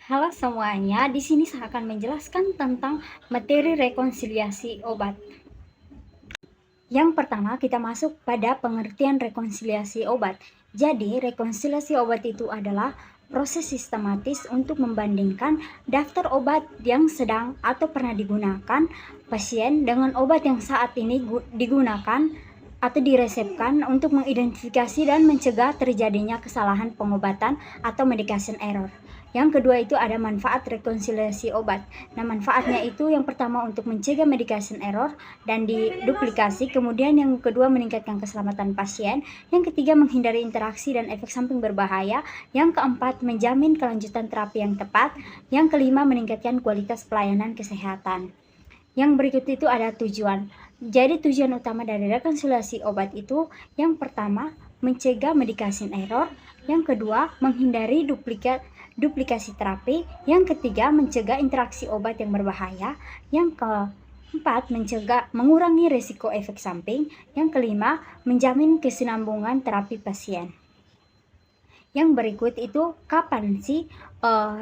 Halo semuanya, di sini saya akan menjelaskan tentang materi rekonsiliasi obat. Yang pertama, kita masuk pada pengertian rekonsiliasi obat. Jadi, rekonsiliasi obat itu adalah proses sistematis untuk membandingkan daftar obat yang sedang atau pernah digunakan pasien dengan obat yang saat ini digunakan atau diresepkan untuk mengidentifikasi dan mencegah terjadinya kesalahan pengobatan atau medication error. Yang kedua itu ada manfaat rekonsiliasi obat. Nah, manfaatnya itu yang pertama untuk mencegah medication error dan diduplikasi, kemudian yang kedua meningkatkan keselamatan pasien, yang ketiga menghindari interaksi dan efek samping berbahaya, yang keempat menjamin kelanjutan terapi yang tepat, yang kelima meningkatkan kualitas pelayanan kesehatan. Yang berikut itu ada tujuan. Jadi tujuan utama dari rekonsiliasi obat itu yang pertama mencegah medication error, yang kedua menghindari duplikasi terapi, yang ketiga mencegah interaksi obat yang berbahaya, yang keempat mengurangi risiko efek samping, yang kelima menjamin kesinambungan terapi pasien. Yang berikut itu kapan sih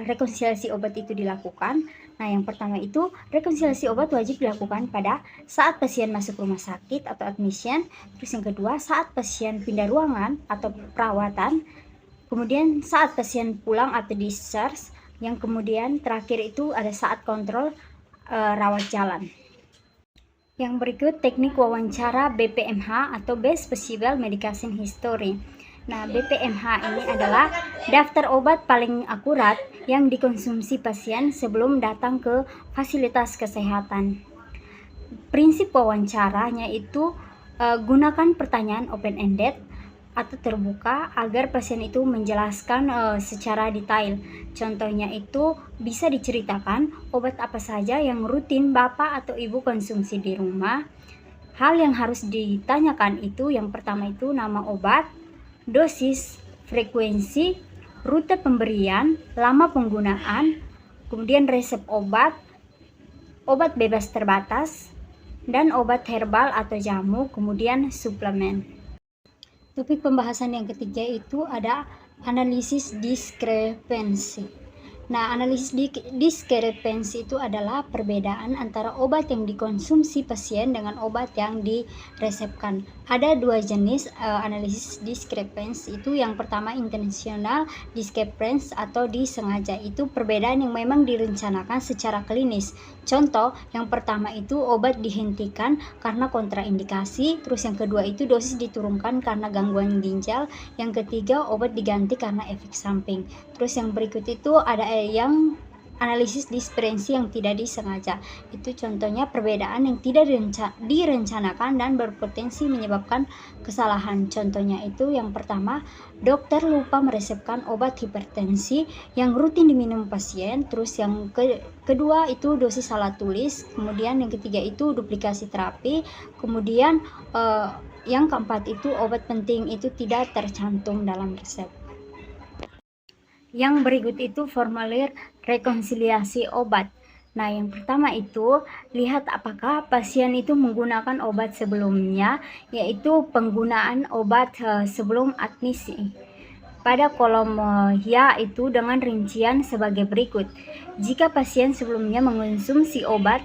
rekonsiliasi obat itu dilakukan? Nah, yang pertama itu rekonsiliasi obat wajib dilakukan pada saat pasien masuk rumah sakit atau admission. Terus yang kedua saat pasien pindah ruangan atau perawatan. Kemudian saat pasien pulang atau discharge. Yang kemudian terakhir itu ada saat kontrol rawat jalan. Yang berikut teknik wawancara BPMH atau Best Possible Medication History. Nah, BPMH ini adalah daftar obat paling akurat yang dikonsumsi pasien sebelum datang ke fasilitas kesehatan. Prinsip wawancaranya itu gunakan pertanyaan open-ended atau terbuka agar pasien itu menjelaskan secara detail. Contohnya itu bisa diceritakan obat apa saja yang rutin Bapak atau Ibu konsumsi di rumah. Hal yang harus ditanyakan itu yang pertama itu nama obat, dosis, frekuensi, rute pemberian, lama penggunaan, kemudian resep obat, obat bebas terbatas, dan obat herbal atau jamu, kemudian suplemen. Topik pembahasan yang ketiga itu ada analisis diskrepensi. Nah, analisis diskrepensi itu adalah perbedaan antara obat yang dikonsumsi pasien dengan obat yang diresepkan. Ada dua jenis analisis diskrepensi itu. Yang pertama intentional discrepancy atau disengaja. Itu perbedaan yang memang direncanakan secara klinis. Contoh, yang pertama itu obat dihentikan karena kontraindikasi. Terus yang kedua itu dosis diturunkan karena gangguan ginjal. Yang ketiga obat diganti karena efek samping. Terus yang berikut itu ada yang analisis diskresi yang tidak disengaja. Itu contohnya perbedaan yang tidak direncanakan dan berpotensi menyebabkan kesalahan. Contohnya itu yang pertama, dokter lupa meresepkan obat hipertensi yang rutin diminum pasien. Terus yang kedua itu dosis salah tulis. Kemudian yang ketiga itu duplikasi terapi. Kemudian yang keempat itu obat penting itu tidak tercantum dalam resep. Yang berikut itu formulir rekonsiliasi obat. Nah, yang pertama itu lihat apakah pasien itu menggunakan obat sebelumnya, yaitu penggunaan obat sebelum admisi. Pada kolom ya itu dengan rincian sebagai berikut. Jika pasien sebelumnya mengonsumsi obat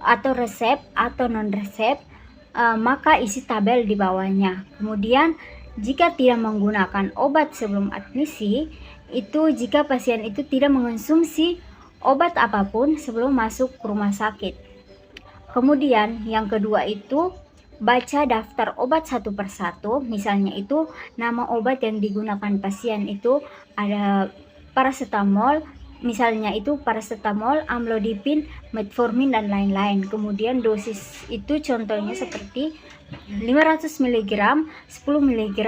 atau resep atau non-resep, maka isi tabel di bawahnya. Kemudian jika tidak menggunakan obat sebelum admisi, itu jika pasien itu tidak mengonsumsi obat apapun sebelum masuk ke rumah sakit. Kemudian yang kedua itu baca daftar obat satu persatu. Misalnya itu nama obat yang digunakan pasien itu ada paracetamol, misalnya itu paracetamol, amlodipin, metformin dan lain-lain. Kemudian dosis itu contohnya seperti 500 mg, 10 mg,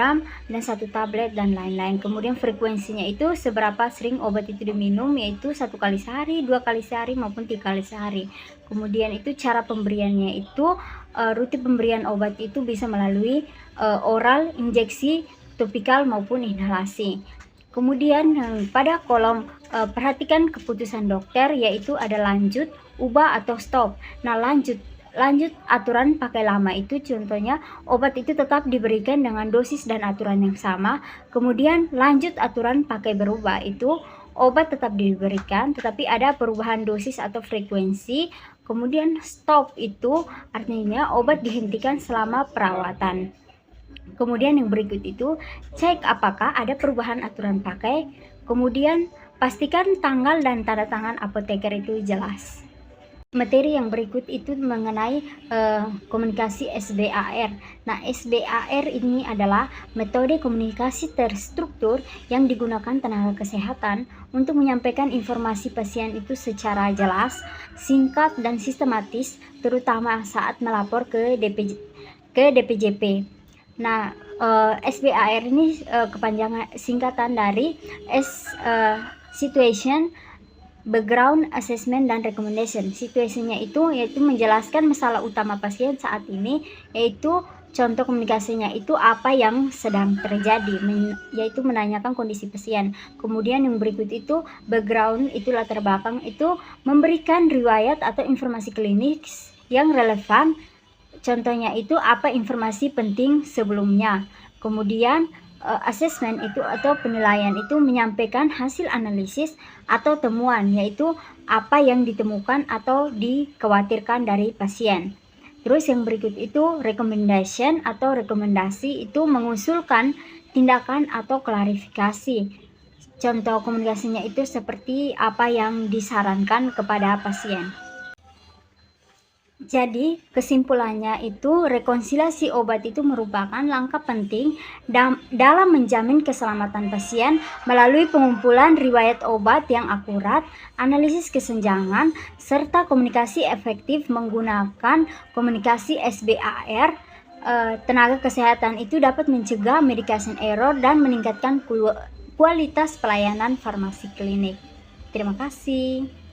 dan 1 tablet dan lain-lain. Kemudian frekuensinya itu seberapa sering obat itu diminum, yaitu 1 kali sehari, 2 kali sehari maupun 3 kali sehari. Kemudian itu cara pemberiannya itu rute pemberian obat itu bisa melalui oral, injeksi, topikal maupun inhalasi. Kemudian pada kolom perhatikan keputusan dokter, yaitu ada lanjut, ubah atau stop. Nah, lanjut aturan pakai lama itu contohnya obat itu tetap diberikan dengan dosis dan aturan yang sama. Kemudian lanjut aturan pakai berubah itu obat tetap diberikan tetapi ada perubahan dosis atau frekuensi. Kemudian stop itu artinya obat dihentikan selama perawatan. Kemudian yang berikut itu, cek apakah ada perubahan aturan pakai. Kemudian pastikan tanggal dan tanda tangan apoteker itu jelas. Materi yang berikut itu mengenai komunikasi SBAR. Nah, SBAR ini adalah metode komunikasi terstruktur yang digunakan tenaga kesehatan untuk menyampaikan informasi pasien itu secara jelas, singkat, dan sistematis, terutama saat melapor ke DPJP. Nah, SBAR ini kepanjangan singkatan dari Situation, Background, Assessment, dan Recommendation. Situasinya itu yaitu menjelaskan masalah utama pasien saat ini, yaitu contoh komunikasinya itu apa yang sedang terjadi, yaitu menanyakan kondisi pasien. Kemudian yang berikut itu background, itu latar belakang, itu memberikan riwayat atau informasi klinis yang relevan. Contohnya itu apa informasi penting sebelumnya. Kemudian assessment itu atau penilaian itu menyampaikan hasil analisis atau temuan, yaitu apa yang ditemukan atau dikhawatirkan dari pasien. Terus yang berikut itu recommendation atau rekomendasi, itu mengusulkan tindakan atau klarifikasi. Contoh komunikasinya itu seperti apa yang disarankan kepada pasien. Jadi kesimpulannya itu rekonsiliasi obat itu merupakan langkah penting dalam menjamin keselamatan pasien melalui pengumpulan riwayat obat yang akurat, analisis kesenjangan, serta komunikasi efektif menggunakan komunikasi SBAR. Tenaga kesehatan itu dapat mencegah medication error dan meningkatkan kualitas pelayanan farmasi klinik. Terima kasih.